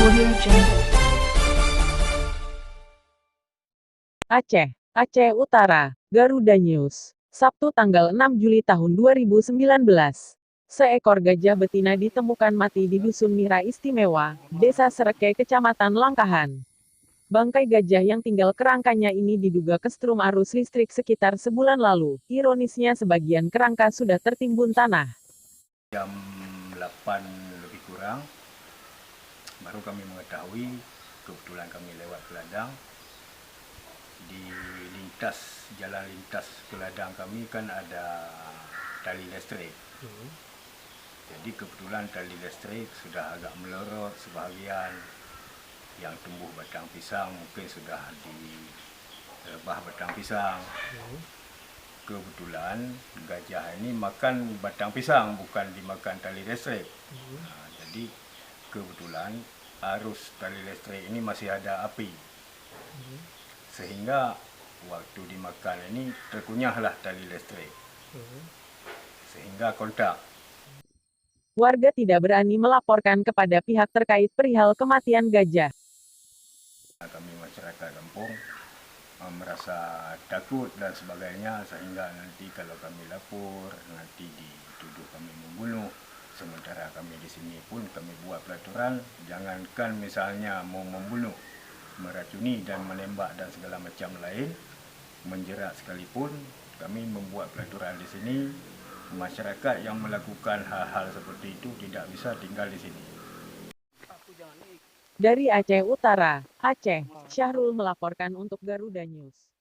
Audio Jungle. Aceh Utara, Garuda News. Sabtu tanggal 6 Juli tahun 2019. Seekor gajah betina ditemukan mati di Dusun Mira Istimewa, Desa Sereke, Kecamatan Langkahan. Bangkai gajah yang tinggal kerangkanya ini diduga kestrum arus listrik sekitar sebulan lalu. Ironisnya sebagian kerangka sudah tertimbun tanah. Jam 8 lebih kurang baru kami mengetahui, kebetulan kami lewat ke ladang. Di jalan lintas ke ladang kami kan ada tali listrik. Jadi kebetulan tali listrik sudah agak melorot sebahagian. Yang tumbuh batang pisang mungkin sudah direbah batang pisang. Kebetulan gajah ini makan batang pisang, bukan dimakan tali listrik. Jadi kebetulan arus tali listrik ini masih ada api, sehingga waktu dimakan ini terkunyahlah tali listrik, sehingga kontak. Warga tidak berani melaporkan kepada pihak terkait perihal kematian gajah. Kami masyarakat kampung merasa takut dan sebagainya, sehingga nanti kalau kami lapor nanti dituduh kami membunuh. Sementara kami di sini pun kami buat peraturan, jangankan misalnya mau membunuh, meracuni dan menembak dan segala macam lain, menjerat sekalipun, kami membuat peraturan di sini. Masyarakat yang melakukan hal-hal seperti itu tidak bisa tinggal di sini. Dari Aceh Utara, Aceh, Syahrul melaporkan untuk Garuda News.